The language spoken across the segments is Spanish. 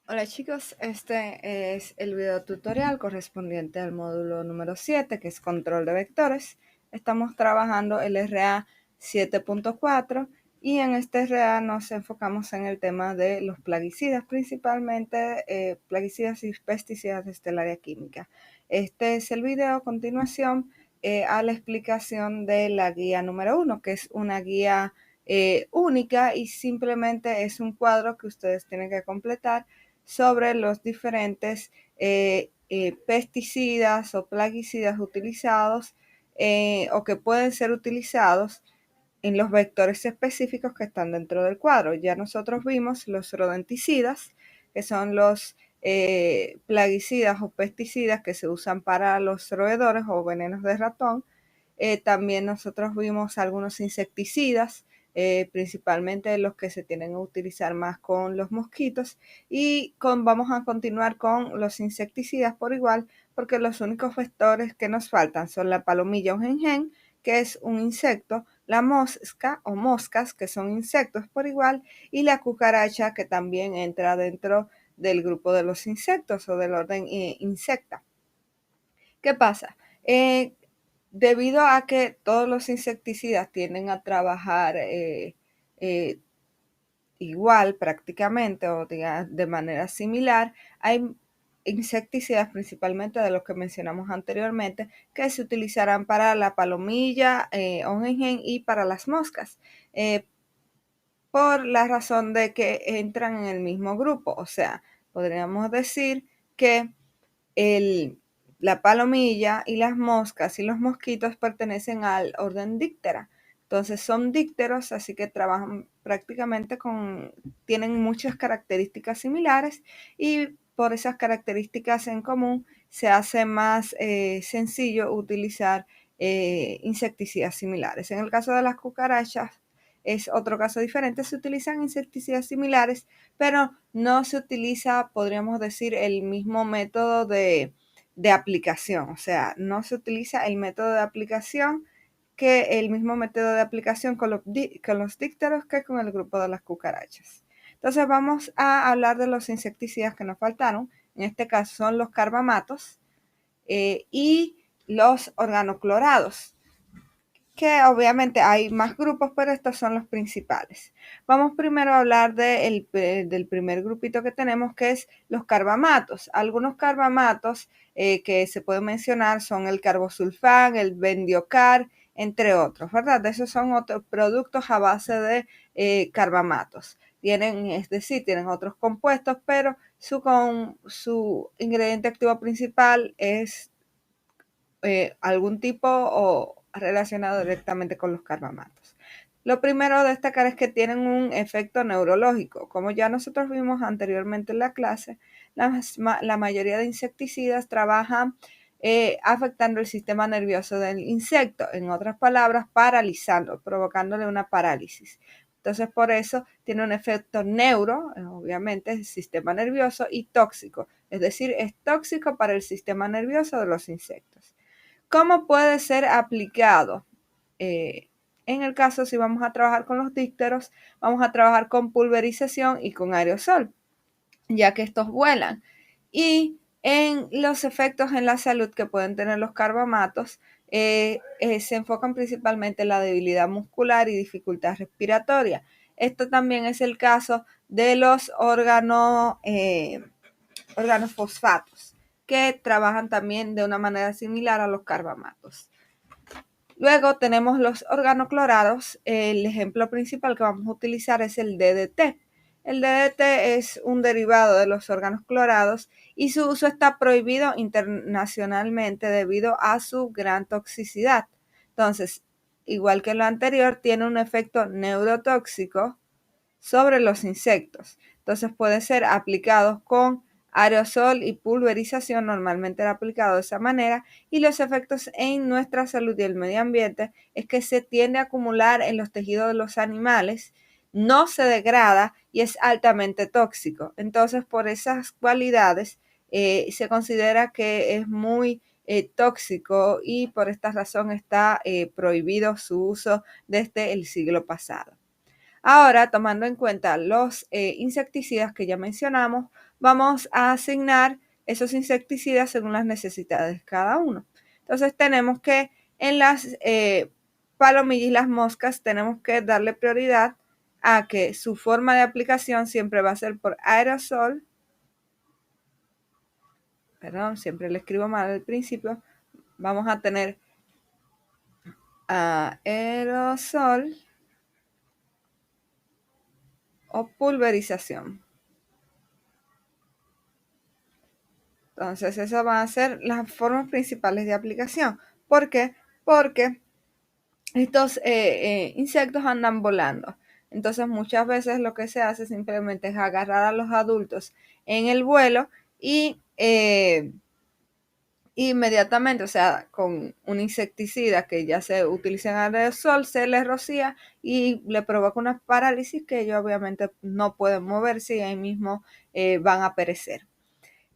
Hola chicos, este es el video tutorial correspondiente al módulo número 7, que es control de vectores. Estamos trabajando el RA 7.4 y en este RA nos enfocamos en el tema de los plaguicidas, principalmente plaguicidas y pesticidas de el área química. Este es el video a continuación a la explicación de la guía número 1, que es una guía única y simplemente es un cuadro que ustedes tienen que completar sobre los diferentes pesticidas o plaguicidas utilizados o que pueden ser utilizados en los vectores específicos que están dentro del cuadro. Ya nosotros vimos los rodenticidas, que son los plaguicidas o pesticidas que se usan para los roedores o venenos de ratón. También nosotros vimos algunos insecticidas, principalmente los que se tienen a utilizar más con los mosquitos, y vamos a continuar con los insecticidas por igual, porque los únicos vectores que nos faltan son la palomilla o jenjen, que es un insecto, la mosca o moscas, que son insectos por igual, y la cucaracha, que también entra dentro del grupo de los insectos o del orden insecta. ¿Qué pasa? Debido a que todos los insecticidas tienden a trabajar eh, igual prácticamente o de manera similar, hay insecticidas, principalmente de los que mencionamos anteriormente, que se utilizarán para la palomilla, ongenjen y para las moscas, por la razón de que entran en el mismo grupo. O sea, podríamos decir que el, la palomilla y las moscas y los mosquitos pertenecen al orden Dictera. Entonces son dípteros, así que trabajan prácticamente tienen muchas características similares y por esas características en común se hace más sencillo utilizar insecticidas similares. En el caso de las cucarachas es otro caso diferente, se utilizan insecticidas similares, pero no se utiliza, podríamos decir, el mismo método de aplicación. O sea, no se utiliza el método de aplicación que el mismo método de aplicación con los dípteros que con el grupo de las cucarachas. Entonces vamos a hablar de los insecticidas que nos faltaron. En este caso son los carbamatos y los organoclorados, que obviamente hay más grupos, pero estos son los principales. Vamos primero a hablar del primer grupito que tenemos, que es los carbamatos. Algunos carbamatos que se pueden mencionar son el carbosulfán, el bendiocar, entre otros, ¿verdad? Esos son otros productos a base de carbamatos. Es decir, tienen otros compuestos, pero su ingrediente activo principal es algún tipo o relacionado directamente con los carbamatos. Lo primero a destacar es que tienen un efecto neurológico. Como ya nosotros vimos anteriormente en la clase, la mayoría de insecticidas trabajan afectando el sistema nervioso del insecto, en otras palabras, paralizando, provocándole una parálisis. Entonces, por eso tiene un efecto obviamente, el sistema nervioso, y tóxico, es decir, es tóxico para el sistema nervioso de los insectos. ¿Cómo puede ser aplicado? En el caso, si vamos a trabajar con los dípteros, vamos a trabajar con pulverización y con aerosol, ya que estos vuelan. Y en los efectos en la salud que pueden tener los carbamatos, se enfocan principalmente en la debilidad muscular y dificultad respiratoria. Esto también es el caso de los organofosfatos, que trabajan también de una manera similar a los carbamatos. Luego tenemos los organoclorados. El ejemplo principal que vamos a utilizar es el DDT. El DDT es un derivado de los órganos clorados y su uso está prohibido internacionalmente debido a su gran toxicidad. Entonces, igual que lo anterior, tiene un efecto neurotóxico sobre los insectos. Entonces puede ser aplicado con aerosol y pulverización, normalmente era aplicado de esa manera, y los efectos en nuestra salud y el medio ambiente es que se tiende a acumular en los tejidos de los animales, no se degrada y es altamente tóxico. Entonces, por esas cualidades, se considera que es muy tóxico y por esta razón está prohibido su uso desde el siglo pasado. Ahora, tomando en cuenta los insecticidas que ya mencionamos, vamos a asignar esos insecticidas según las necesidades de cada uno. Entonces tenemos que en las palomillas y las moscas tenemos que darle prioridad a que su forma de aplicación siempre va a ser por aerosol. Perdón, siempre le escribo mal al principio. Vamos a tener aerosol o pulverización. Entonces, esas van a ser las formas principales de aplicación. ¿Por qué? Porque estos insectos andan volando. Entonces, muchas veces lo que se hace simplemente es agarrar a los adultos en el vuelo y inmediatamente, o sea, con un insecticida que ya se utiliza en aerosol, se les rocía y le provoca una parálisis que ellos obviamente no pueden moverse y ahí mismo van a perecer.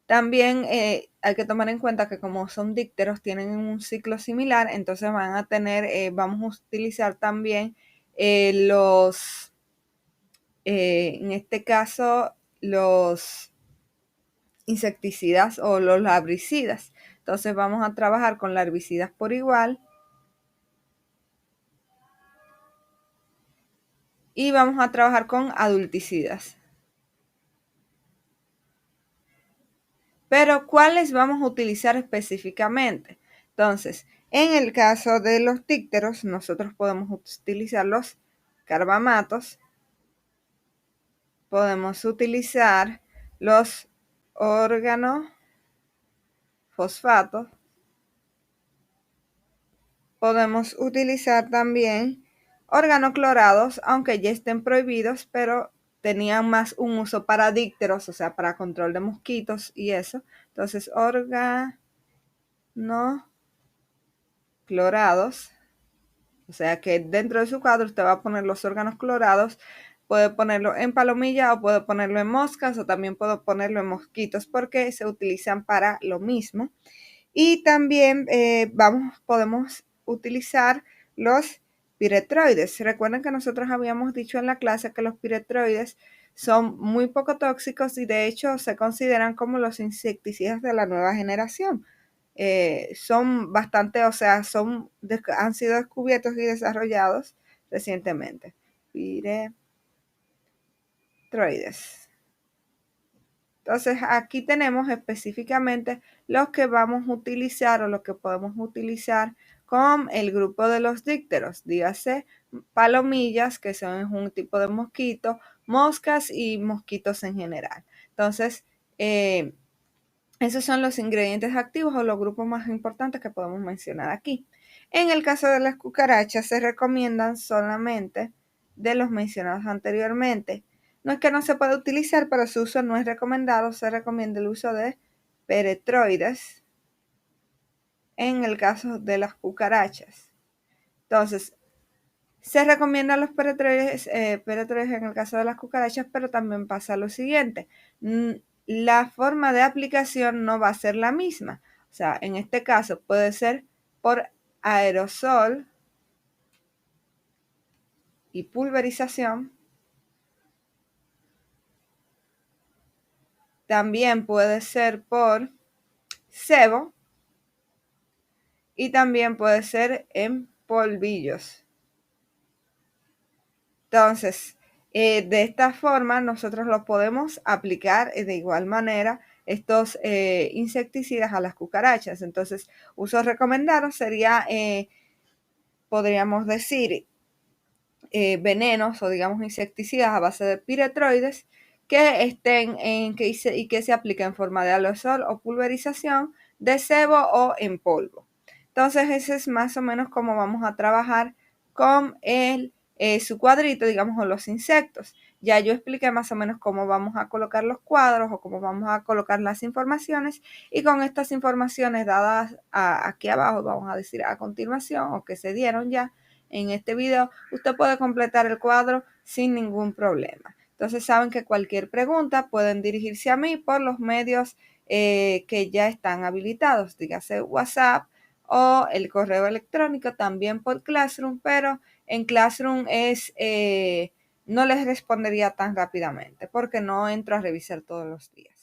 También hay que tomar en cuenta que como son dípteros, tienen un ciclo similar, entonces van a tener, vamos a utilizar también en este caso, los insecticidas o los larvicidas. Entonces vamos a trabajar con larvicidas por igual y vamos a trabajar con adulticidas. Pero ¿cuáles vamos a utilizar específicamente? Entonces, en el caso de los dípteros, nosotros podemos utilizar los carbamatos, podemos utilizar los organofosfatos, podemos utilizar también organoclorados, aunque ya estén prohibidos, pero tenían más un uso para dípteros, o sea, para control de mosquitos y eso. Entonces, organoclorados, o sea que dentro de su cuadro usted va a poner los órganos clorados, puede ponerlo en palomilla o puede ponerlo en moscas o también puedo ponerlo en mosquitos porque se utilizan para lo mismo. Y también podemos utilizar los piretroides. Recuerden que nosotros habíamos dicho en la clase que los piretroides son muy poco tóxicos y de hecho se consideran como los insecticidas de la nueva generación. Son bastante, o sea, han sido descubiertos y desarrollados recientemente. Piretroides. Entonces aquí tenemos específicamente los que vamos a utilizar o los que podemos utilizar con el grupo de los dípteros, dígase palomillas, que son un tipo de mosquito, moscas y mosquitos en general. Entonces, esos son los ingredientes activos o los grupos más importantes que podemos mencionar aquí. En el caso de las cucarachas se recomiendan solamente de los mencionados anteriormente. No es que no se pueda utilizar, pero su uso no es recomendado. Se recomienda el uso de peretroides en el caso de las cucarachas. Entonces, se recomiendan los peretroides en el caso de las cucarachas, pero también pasa lo siguiente. La forma de aplicación no va a ser la misma. O sea, en este caso puede ser por aerosol y pulverización. También puede ser por sebo y también puede ser en polvillos. Entonces, de esta forma nosotros lo podemos aplicar de igual manera estos insecticidas a las cucarachas. Entonces, uso recomendado sería, podríamos decir, venenos o digamos insecticidas a base de piretroides que estén y que se apliquen en forma de aerosol o pulverización, de sebo o en polvo. Entonces, ese es más o menos como vamos a trabajar con su cuadrito, digamos, con los insectos. Ya yo expliqué más o menos cómo vamos a colocar los cuadros o cómo vamos a colocar las informaciones y con estas informaciones dadas aquí abajo, vamos a decir a continuación o que se dieron ya en este video, usted puede completar el cuadro sin ningún problema. Entonces saben que cualquier pregunta pueden dirigirse a mí por los medios que ya están habilitados, dígase WhatsApp o el correo electrónico, también por Classroom, pero en Classroom es no les respondería tan rápidamente porque no entro a revisar todos los días.